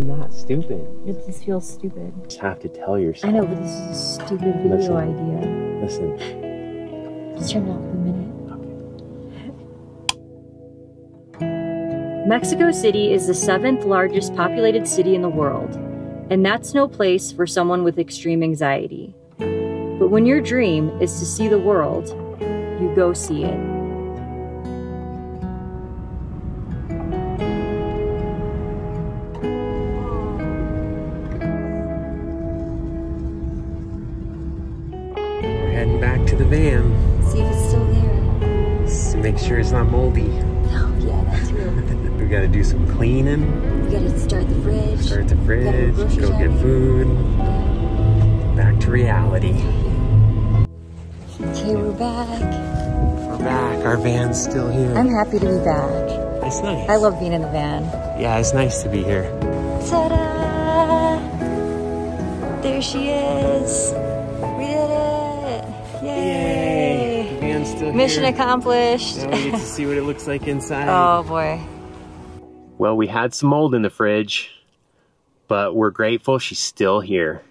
You're not stupid. It just feels stupid. You just have to tell yourself. I know, but this is a stupid video idea. Listen. Just turn it off for a minute. Mexico City is the 7th largest populated city in the world, and that's no place for someone with extreme anxiety. But when your dream is to see the world, you go see it. We're heading back to the van. See if it's still there. Just to make sure it's not moldy. Oh yeah, that's real. We gotta do some cleaning. We gotta start the fridge. Start the fridge, go get food. Back to reality. Okay, we're back. We're back. Our van's still here. I'm happy to be back. It's nice. I love being in the van. Yeah, it's nice to be here. Ta-da! There she is. We did it. Yay! The van's still here. Mission accomplished. Now we get to see what it looks like inside. Oh boy. Well, we had some mold in the fridge, but we're grateful she's still here.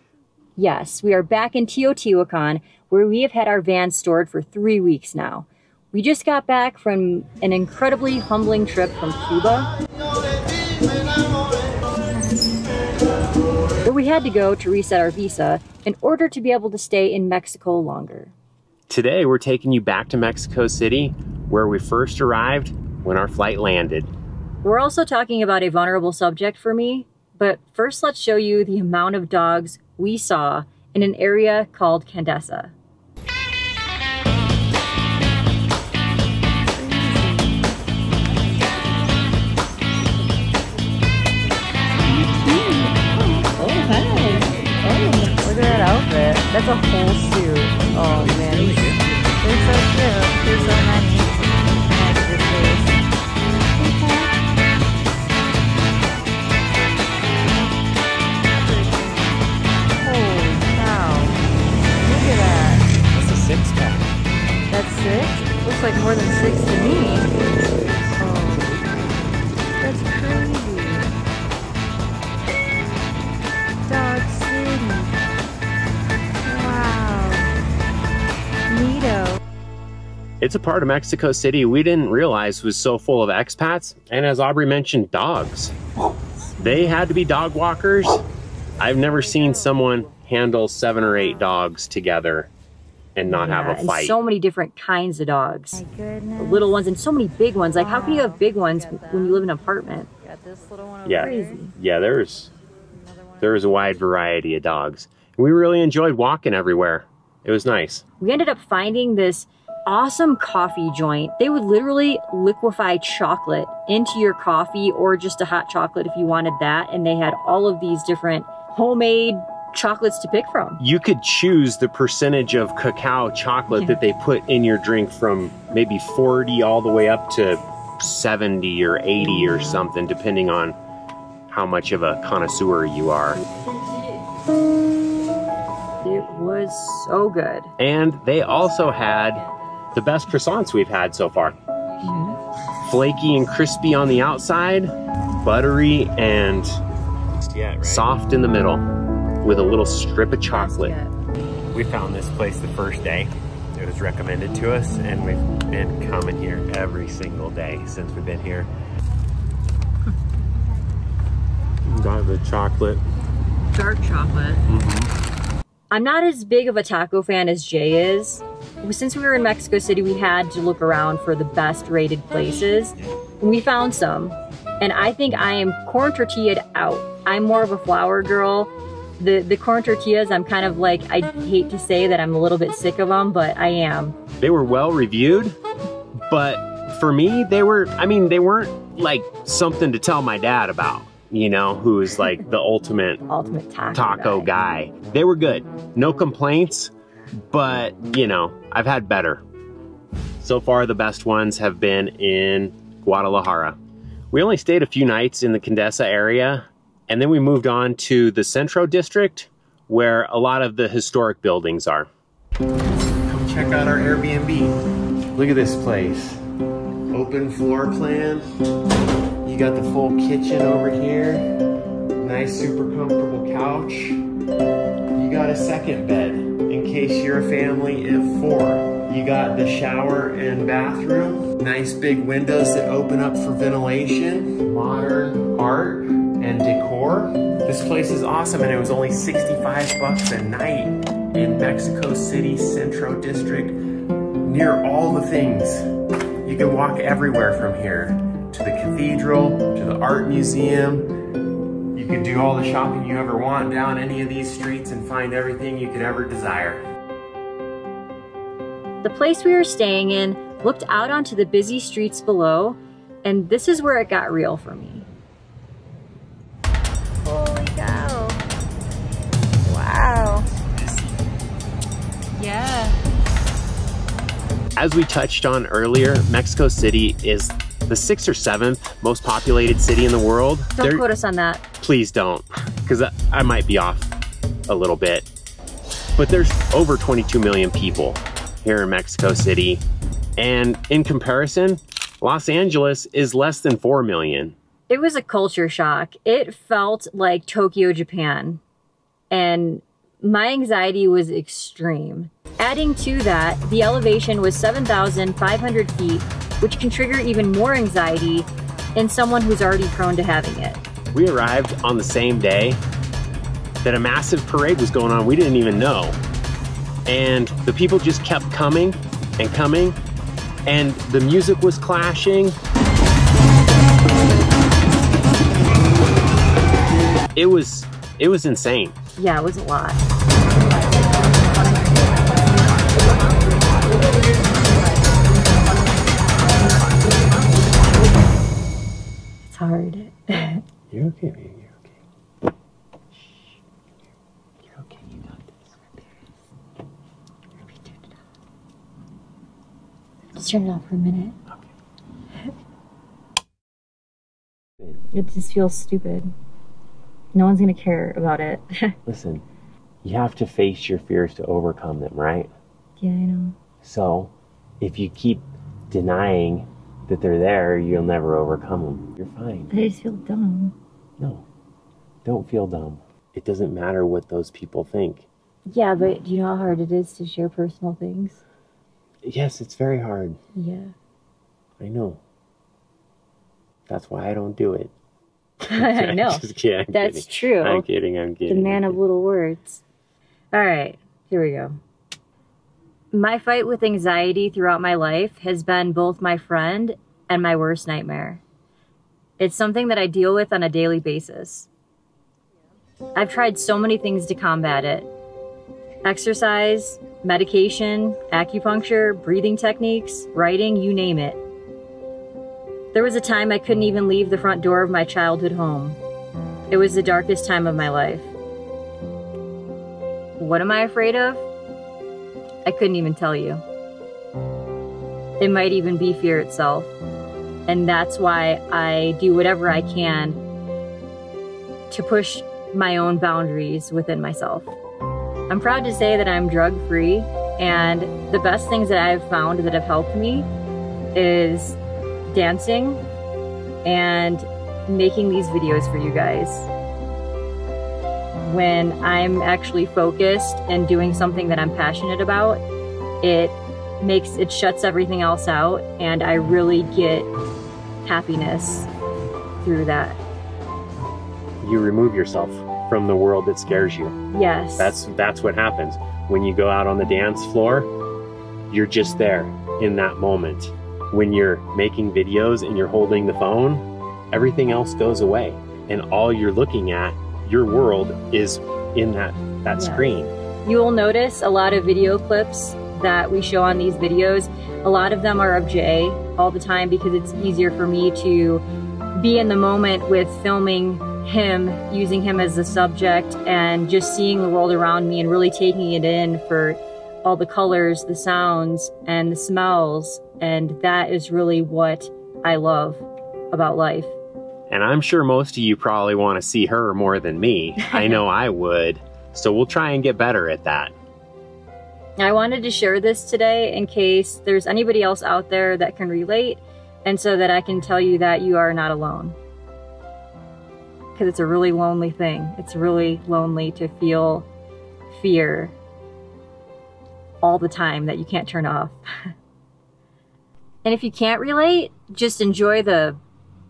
Yes, we are back in Teotihuacan, where we have had our van stored for 3 weeks now. We just got back from an incredibly humbling trip from Cuba, where we had to go to reset our visa in order to be able to stay in Mexico longer. Today, we're taking you back to Mexico City, where we first arrived when our flight landed. We're also talking about a vulnerable subject for me, but first let's show you the amount of dogs we saw in an area called Condesa. Look at that outfit. That's a whole suit. Oh man. They're so cute. They're so nice. Nice this face. Holy cow. Look at that. That's a 6-pack. That's 6? Looks like more than 6 to me. Oh. That's crazy. Dog City. Wow. Neato. It's a part of Mexico City we didn't realize was so full of expats, and as Aubrey mentioned, dogs. They had to be dog walkers. I've never seen someone handle 7 or 8 dogs together and not have a fight. And so many different kinds of dogs. My goodness. The little ones and so many big ones. Like, how can you have big ones when you live in an apartment? Got this little one over Yeah, Crazy. yeah. There's a wide variety of dogs. We really enjoyed walking everywhere. It was nice. We ended up finding this awesome coffee joint. They would literally liquefy chocolate into your coffee, or just a hot chocolate if you wanted that. And they had all of these different homemade chocolates to pick from. You could choose the percentage of cacao chocolate that they put in your drink, from maybe 40 all the way up to 70 or 80 or something, depending on how much of a connoisseur you are. It was so good. And they also had the best croissants we've had so far. Flaky and crispy on the outside, buttery and soft in the middle, with a little strip of chocolate. We found this place the first day. It was recommended to us, and we've been coming here every single day since we've been here. Got the chocolate. Dark chocolate. I'm not as big of a taco fan as Jay is. Since we were in Mexico City, we had to look around for the best rated places. And we found some. And I think I am corn tortilla'd out. I'm more of a flour girl. The corn tortillas, I'm kind of like, I hate to say that I'm a little bit sick of them, but I am. They were well reviewed, but for me, they weren't like something to tell my dad about, you know, who is like the ultimate taco guy. They were good, no complaints, but you know, I've had better. So far, the best ones have been in Guadalajara. We only stayed a few nights in the Condesa area, and then we moved on to the Centro District, where a lot of the historic buildings are. Come check out our Airbnb. Look at this place. Open floor plan. You got the full kitchen over here. Nice, super comfortable couch. You got a second bed in case you're a family of 4. You got the shower and bathroom. Nice big windows that open up for ventilation. Modern art and decor. This place is awesome, and it was only 65 bucks a night in Mexico City Centro District, near all the things. You can walk everywhere from here, to the cathedral, to the art museum. You can do all the shopping you ever want down any of these streets and find everything you could ever desire. The place we were staying in looked out onto the busy streets below, and this is where it got real for me. Holy cow. Wow. Yeah. As we touched on earlier, Mexico City is the 6th or 7th most populated city in the world. Don't quote us on that. Please don't, because I might be off a little bit. But there's over 22 million people here in Mexico City. And in comparison, Los Angeles is less than 4 million. It was a culture shock. It felt like Tokyo, Japan. And my anxiety was extreme. Adding to that, the elevation was 7,500 feet, which can trigger even more anxiety in someone who's already prone to having it. We arrived on the same day that a massive parade was going on. We didn't even know. And the people just kept coming and coming, and the music was clashing. It was insane. Yeah, it was a lot. It's hard. You're okay, baby. You're okay. Shh. You're okay. You got this. Just turn it off for a minute. Okay. It just feels stupid. No one's gonna care about it. Listen, you have to face your fears to overcome them, right? Yeah, I know. So, if you keep denying that they're there, you'll never overcome them. You're fine. I just feel dumb. No, don't feel dumb. It doesn't matter what those people think. Yeah, but do you know how hard it is to share personal things? Yes, it's very hard. Yeah. I know. That's why I don't do it. I know. Just kidding, I'm That's kidding. true. I'm kidding, I'm kidding. The man of little words. All right, here we go. My fight with anxiety throughout my life has been both my friend and my worst nightmare. It's something that I deal with on a daily basis. I've tried so many things to combat it. Exercise, medication, acupuncture, breathing techniques, writing, you name it. There was a time I couldn't even leave the front door of my childhood home. It was the darkest time of my life. What am I afraid of? I couldn't even tell you. It might even be fear itself. And that's why I do whatever I can to push my own boundaries within myself. I'm proud to say that I'm drug-free, and the best things that I've found that have helped me is dancing and making these videos for you guys. When I'm actually focused and doing something that I'm passionate about, it shuts everything else out, and I really get happiness through that. You remove yourself from the world that scares you. Yes. That's what happens. When you go out on the dance floor, you're just there in that moment. When you're making videos and you're holding the phone, everything else goes away. And all you're looking at, your world, is in that screen. You will notice a lot of video clips that we show on these videos. A lot of them are of Jay all the time because it's easier for me to be in the moment with filming him, using him as the subject, and just seeing the world around me and really taking it in for all the colors, the sounds, and the smells. And that is really what I love about life. And I'm sure most of you probably want to see her more than me. I know I would. So we'll try and get better at that. I wanted to share this today in case there's anybody else out there that can relate, and so that I can tell you that you are not alone. because it's a really lonely thing. It's really lonely to feel fear all the time that you can't turn off. And if you can't relate, just enjoy the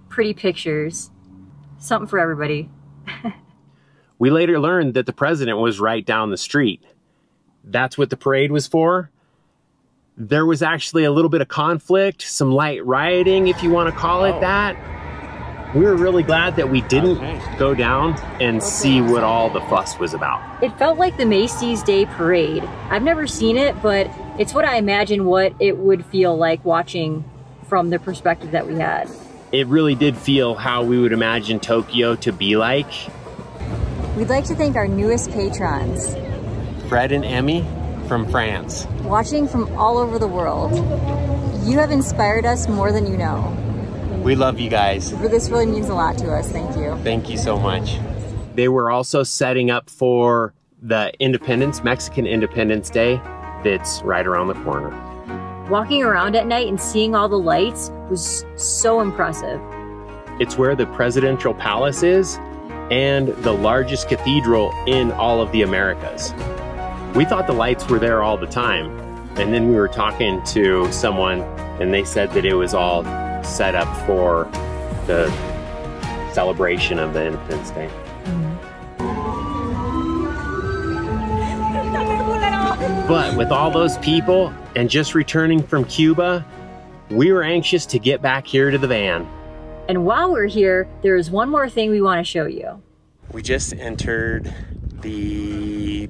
pretty pictures. Something for everybody. We later learned that the president was right down the street. That's what the parade was for. There was actually a little bit of conflict, some light rioting, if you want to call it that. We were really glad that we didn't go down and see what all the fuss was about. It felt like the Macy's Day Parade. I've never seen it, but it's what I imagine what it would feel like watching from the perspective that we had. It really did feel how we would imagine Tokyo to be like. We'd like to thank our newest patrons. Fred and Emmy from France. Watching from all over the world. You have inspired us more than you know. We love you guys. This really means a lot to us. Thank you. Thank you so much. They were also setting up for the Mexican Independence Day that's right around the corner. Walking around at night and seeing all the lights was so impressive. It's where the presidential palace is and the largest cathedral in all of the Americas. We thought the lights were there all the time. And then we were talking to someone and they said that it was all set up for the celebration of the Independence Day. But with all those people and just returning from Cuba, we were anxious to get back here to the van. And while we're here, there is one more thing we want to show you. We just entered the...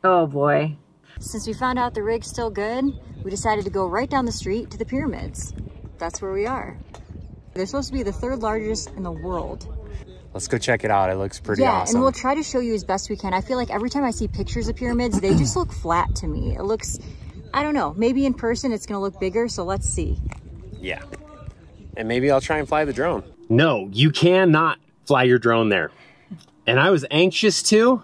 Oh boy. Since we found out the rig's still good, we decided to go right down the street to the pyramids. That's where we are. They're supposed to be the third largest in the world. Let's go check it out. It looks pretty awesome. And we'll try to show you as best we can. I feel like every time I see pictures of pyramids, they just look flat to me. It looks, I don't know, maybe in person it's gonna look bigger, so let's see. Yeah. And maybe I'll try and fly the drone. No, you cannot fly your drone there. And I was anxious to.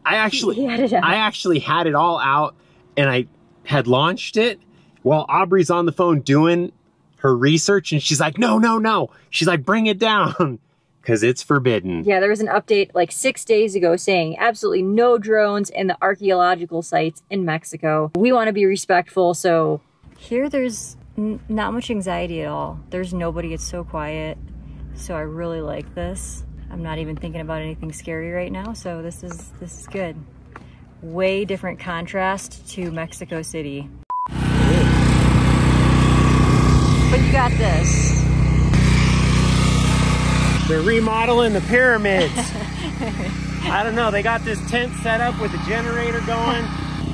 I actually had it all out and I had launched it while Aubrey's on the phone doing her research and she's like, no, no, no. She's like, bring it down because it's forbidden. Yeah, there was an update like 6 days ago saying absolutely no drones in the archaeological sites in Mexico. We want to be respectful, so. Here there's not much anxiety at all. There's nobody, it's so quiet. So I really like this. I'm not even thinking about anything scary right now, so this is good. Way different contrast to Mexico City. But you got this. They're remodeling the pyramids. I don't know, they got this tent set up with a generator going.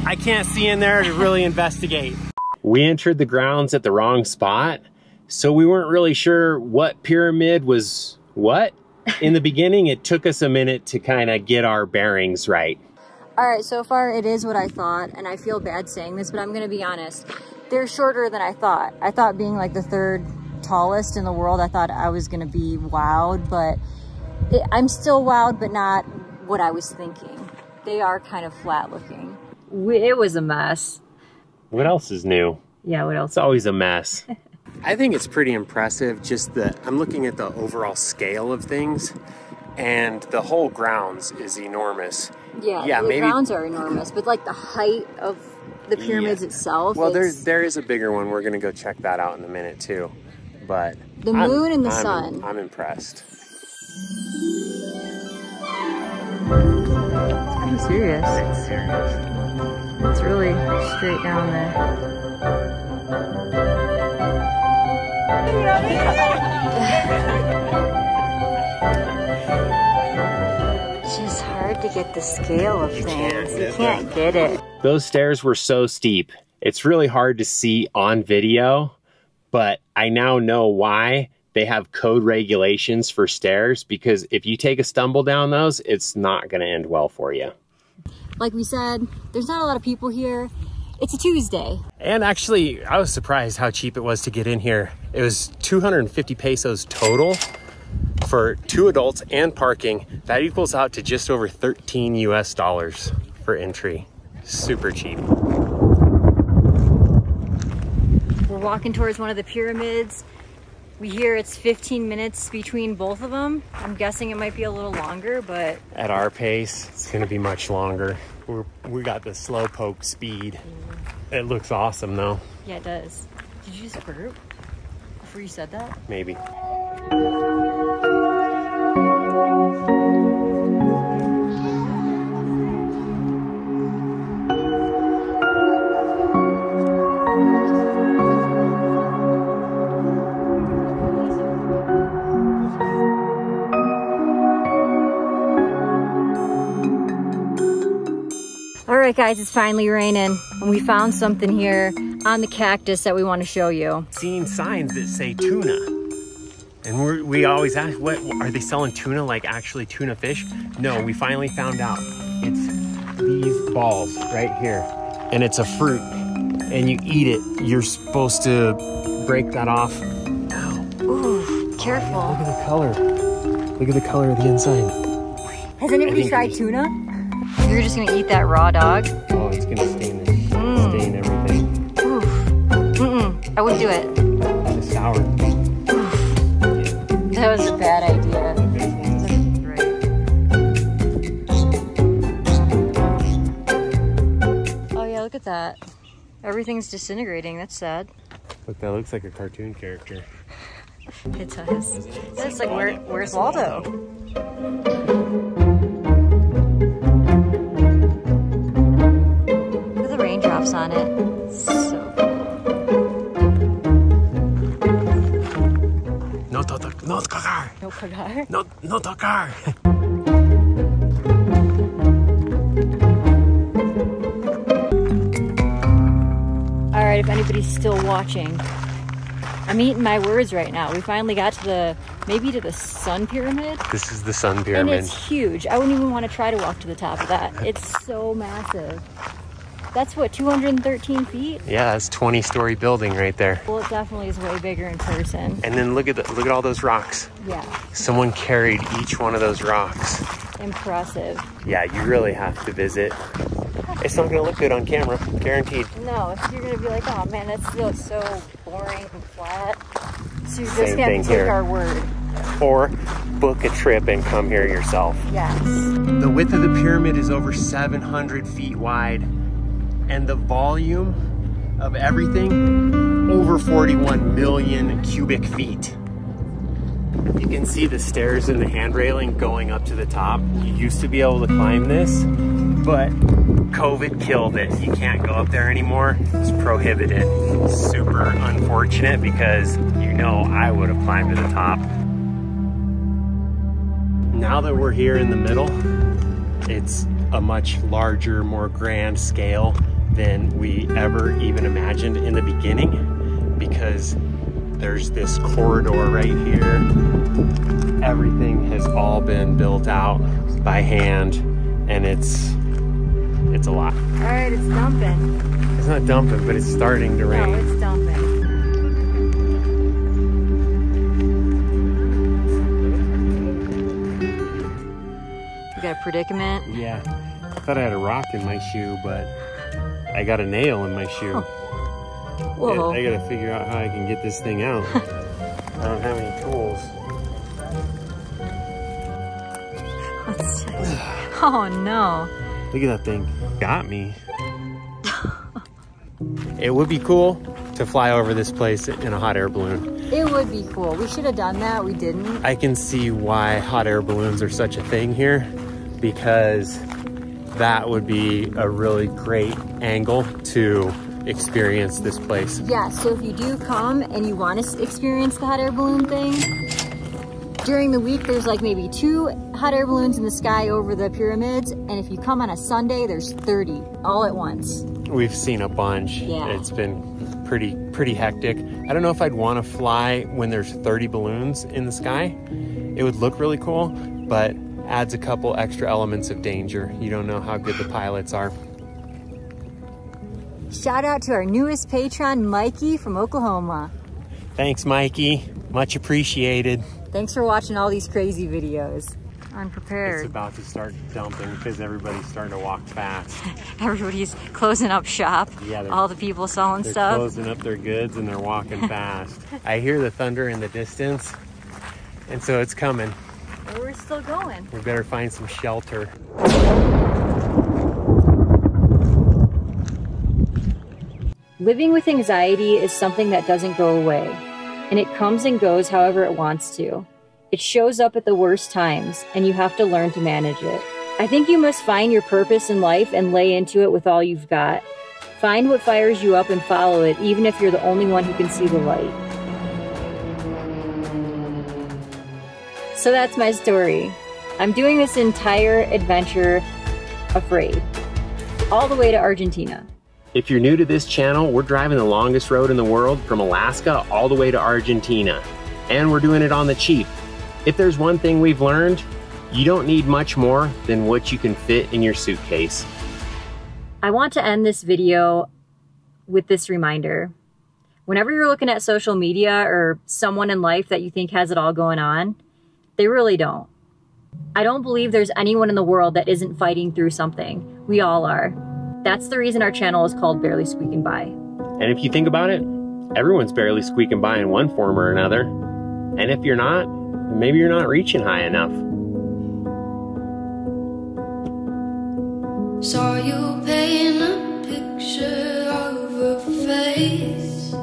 I can't see in there to really investigate. We entered the grounds at the wrong spot, so we weren't really sure what pyramid was what. In the beginning, it took us a minute to kind of get our bearings right. All right, so far it is what I thought, and I feel bad saying this, but I'm gonna be honest. They're shorter than I thought. I thought being like the third tallest in the world, I thought I was gonna be wowed, but I'm still wowed, but not what I was thinking. They are kind of flat looking. It was a mess. What else is new? Yeah, what else? It's always a mess. I think it's pretty impressive, just I'm looking at the overall scale of things, and the whole grounds is enormous. Yeah, the grounds are enormous, but like the height of the pyramids itself. Well, there is a bigger one. We're gonna go check that out in a minute too. But the moon and the sun. I'm impressed. It's pretty serious. It's serious. It's really straight down there. It's just hard to get the scale of things. You can't get it. Those stairs were so steep. It's really hard to see on video, but I now know why they have code regulations for stairs, because if you take a stumble down those, it's not going to end well for you. Like we said, there's not a lot of people here. It's a Tuesday. And actually, I was surprised how cheap it was to get in here. It was 250 pesos total for 2 adults and parking. That equals out to just over $13 US for entry. Super cheap. We're walking towards one of the pyramids. We hear it's 15 minutes between both of them. I'm guessing it might be a little longer, but... At our pace, it's gonna be much longer. We got the slowpoke speed. It looks awesome though. Yeah, it does. Did you just burp before you said that? Maybe. All right, guys, it's finally raining, and we found something here on the cactus that we want to show you. Seeing signs that say tuna, and we always ask, what are they selling tuna, like actually tuna fish? No, we finally found out. It's these balls right here, and it's a fruit, and you eat it. You're supposed to break that off. Ow. Ooh, careful. Oh, yeah, look at the color. Look at the color of the inside. Has anybody tried tuna? You're just gonna eat that raw dog? Oh, it's gonna stain everything. Oof. I wouldn't do it. It's sour. That was a bad idea. Oh yeah, look at that. Everything's disintegrating. That's sad. Look, that looks like a cartoon character. It does. That's like, where's Waldo? Look at the raindrops on it. So cool. No tocar. No cagar? No tocar. All right, if anybody's still watching, I'm eating my words right now. We finally got to maybe to the sun pyramid. This is the sun pyramid. And it's huge. I wouldn't even want to try to walk to the top of that. It's so massive. That's what, 213 feet? Yeah, that's 20-story building right there. Well, it definitely is way bigger in person. And then look at all those rocks. Yeah. Someone carried each one of those rocks. Impressive. Yeah, you really have to visit. It's not gonna look good on camera, guaranteed. No, you're gonna be like, oh man, that's still so boring and flat. So you're just Same gonna thing have to take here. our word. Or book a trip and come here yourself. Yes. The width of the pyramid is over 700 feet wide, and the volume of everything, over 41 million cubic feet. You can see the stairs and the hand railing going up to the top. You used to be able to climb this, but COVID killed it. You can't go up there anymore. It's prohibited. Super unfortunate because you know I would have climbed to the top. Now that we're here in the middle, it's a much larger, more grand scale than we ever even imagined in the beginning, because there's this corridor right here. Everything has all been built out by hand, and it's a lot. All right, it's dumping. It's not dumping, but it's starting to rain. No, it's dumping. You got a predicament? Yeah, I thought I had a rock in my shoe, but I got a nail in my shoe. Whoa. I gotta figure out how I can get this thing out. I don't have any tools. Oh no. Look at that thing. Got me. It would be cool to fly over this place in a hot air balloon. It would be cool. We should have done that. We didn't. I can see why hot air balloons are such a thing here, because that would be a really great angle to experience this place. Yeah, so if you do come and you want to experience the hot air balloon thing, during the week there's like maybe 2 hot air balloons in the sky over the pyramids, and if you come on a Sunday there's 30 all at once. We've seen a bunch. Yeah. It's been pretty hectic. I don't know if I'd want to fly when there's 30 balloons in the sky. It would look really cool, but adds a couple extra elements of danger. You don't know how good the pilots are. Shout out to our newest patron, Mikey from Oklahoma. Thanks, Mikey. Much appreciated. Thanks for watching all these crazy videos. Unprepared. It's about to start dumping because everybody's starting to walk fast. Everybody's closing up shop. Yeah, all the people selling they're stuff. Closing up their goods and they're walking fast. I hear the thunder in the distance, and so it's coming. But we're still going. We better find some shelter. Living with anxiety is something that doesn't go away, and it comes and goes however it wants to. It shows up at the worst times, and you have to learn to manage it. I think you must find your purpose in life and lay into it with all you've got. Find what fires you up and follow it, even if you're the only one who can see the light. So that's my story. I'm doing this entire adventure afraid, all the way to Argentina. If you're new to this channel, we're driving the longest road in the world from Alaska all the way to Argentina. And we're doing it on the cheap. If there's one thing we've learned, you don't need much more than what you can fit in your suitcase. I want to end this video with this reminder. Whenever you're looking at social media or someone in life that you think has it all going on, they really don't. I don't believe there's anyone in the world that isn't fighting through something. We all are. That's the reason our channel is called Barely Squeakin By. And if you think about it, everyone's barely squeaking by in one form or another. And if you're not, maybe you're not reaching high enough. Saw you paint a picture of a face,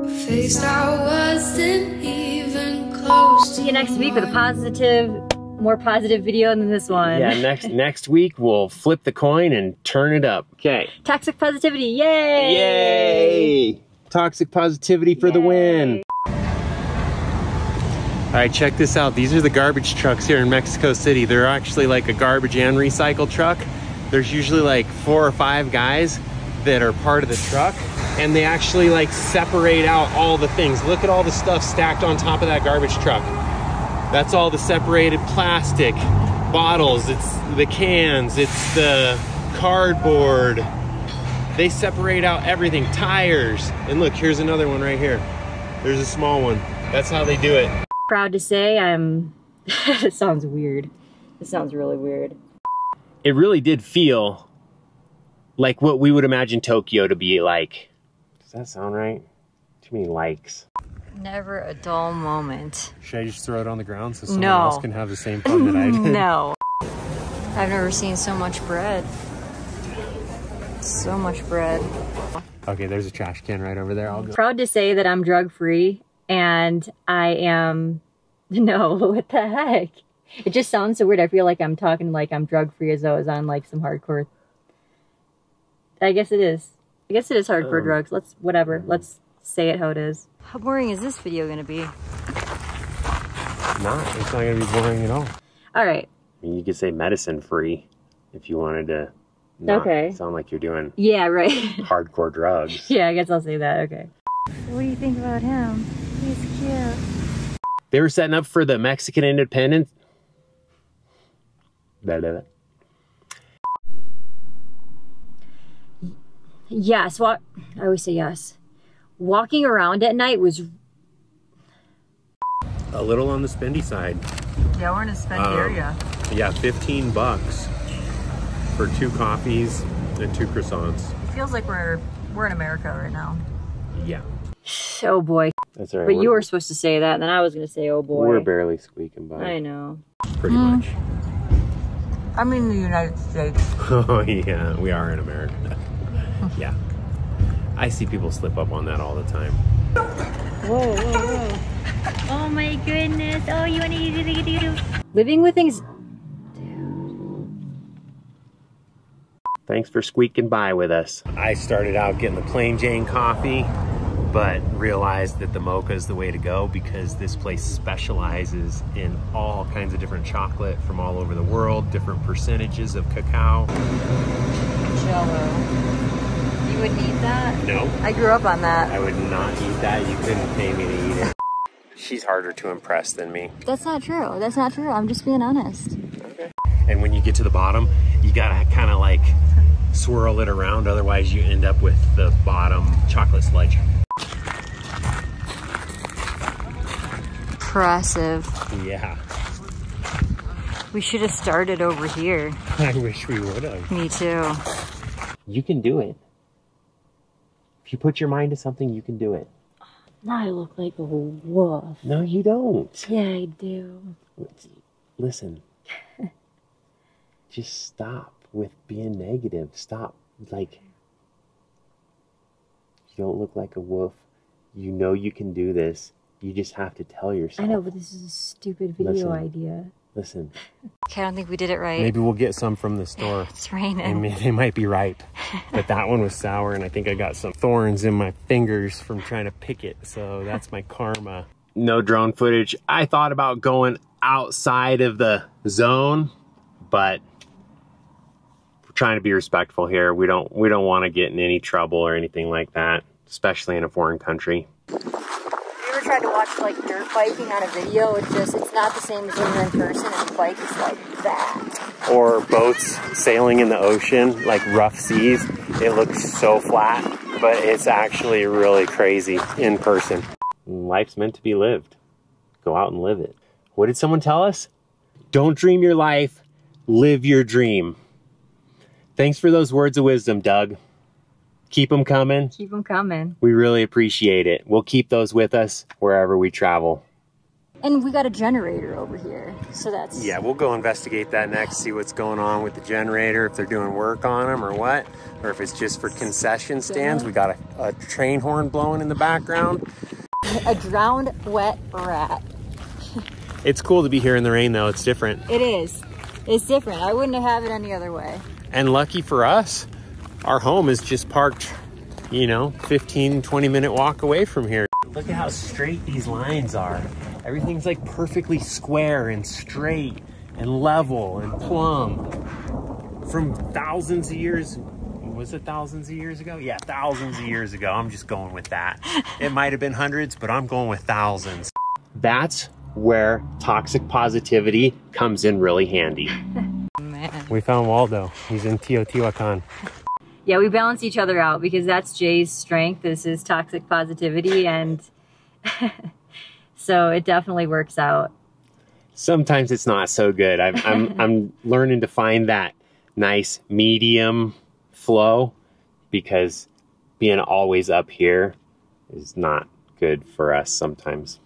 a face I wasn't even close to. See you next week with a more positive video than this one. Yeah, next week we'll flip the coin and turn it up. Okay. Toxic positivity, yay! Yay! Toxic positivity for the win. All right, check this out. These are the garbage trucks here in Mexico City. They're actually like a garbage and recycle truck. There's usually like 4 or 5 guys that are part of the truck, and they actually like separate out all the things. Look at all the stuff stacked on top of that garbage truck. That's all the separated plastic, bottles, it's the cans, it's the cardboard. They separate out everything, tires. And look, here's another one right here. There's a small one. That's how they do it. Proud to say it sounds weird. It sounds really weird. It really did feel like what we would imagine Tokyo to be like. Does that sound right? Too many likes. Never a dull moment. Should I just throw it on the ground so someone else can have the same fun that I did? No. I've never seen so much bread. So much bread. Okay, there's a trash can right over there. I'll go. Proud to say that I'm drug-free, and I am... No, what the heck? It just sounds so weird. I feel like I'm talking like I'm drug-free as though I was on like some hardcore... I guess it is. I guess it is hardcore drugs. Whatever. Let's say it how it is. How boring is this video gonna be? It's not gonna be boring at all. All right. I mean, you could say medicine free if you wanted to not sound like you're doing hardcore drugs. Yeah, I guess I'll say that. Okay. What do you think about him? He's cute. They were setting up for the Mexican independence. Yes. I always say yes. Walking around at night was a little on the spendy side. Yeah, we're in a spendy area. Yeah, $15 for 2 coffees and 2 croissants. It feels like we're in America right now. Yeah. Oh boy. That's all right. But you were supposed to say that, and then I was going to say, oh boy. We're barely squeaking by. I know. Pretty much. I'm in the United States. Oh yeah, we are in America. Yeah. I see people slip up on that all the time. Whoa, whoa, whoa. Oh my goodness. Oh, you want to do. Living with things. Thanks for squeaking by with us. I started out getting the plain Jane coffee, but realized that the mocha is the way to go because this place specializes in all kinds of different chocolate from all over the world, different percentages of cacao. Jello. You wouldn't eat that? No. I grew up on that. I would not eat that. You couldn't pay me to eat it. She's harder to impress than me. That's not true. That's not true. I'm just being honest. Okay. And when you get to the bottom, you gotta kind of like swirl it around. Otherwise you end up with the bottom chocolate sludge. impressive. Yeah. We should have started over here. I wish we would have. Me too. You can do it. If you put your mind to something, you can do it. Now I look like a wolf. No, you don't. Yeah, I do. Listen. Just stop with being negative. Stop. Like, you don't look like a wolf. You know you can do this. You just have to tell yourself. I know, but this is a stupid video idea. Listen. Okay, I don't think we did it right. Maybe we'll get some from the store. It's raining. They might be ripe. But that one was sour, and I think I got some thorns in my fingers from trying to pick it. So that's my karma. No drone footage. I thought about going outside of the zone, but we're trying to be respectful here. We don't want to get in any trouble or anything like that, especially in a foreign country. Tried to watch like dirt biking on a video. It's not the same as when you're in person and the bike is like that. Or boats sailing in the ocean, like rough seas. It looks so flat, but it's actually really crazy in person. Life's meant to be lived. Go out and live it. What did someone tell us? Don't dream your life, live your dream. Thanks for those words of wisdom, Doug. Keep them coming. Keep them coming. We really appreciate it. We'll keep those with us wherever we travel. And we got a generator over here, so that's... Yeah, we'll go investigate that next, see what's going on with the generator, if they're doing work on them or what, or if it's just for concession stands. We got a train horn blowing in the background. A drowned wet rat. It's cool to be here in the rain, though. It's different. It is. It's different. I wouldn't have it any other way. And lucky for us, our home is just parked, you know, 15-20 minute walk away from here. Look at how straight these lines are. Everything's like perfectly square and straight and level and plumb. From thousands of years, was it thousands of years ago? Yeah, thousands of years ago. I'm just going with that. It might have been hundreds, but I'm going with thousands. That's where toxic positivity comes in really handy. Man. We found Waldo. He's in Teotihuacan. Yeah, we balance each other out because that's Jay's strength. This is toxic positivity, and so it definitely works out. Sometimes it's not so good. I'm learning to find that nice medium flow, because being always up here is not good for us sometimes.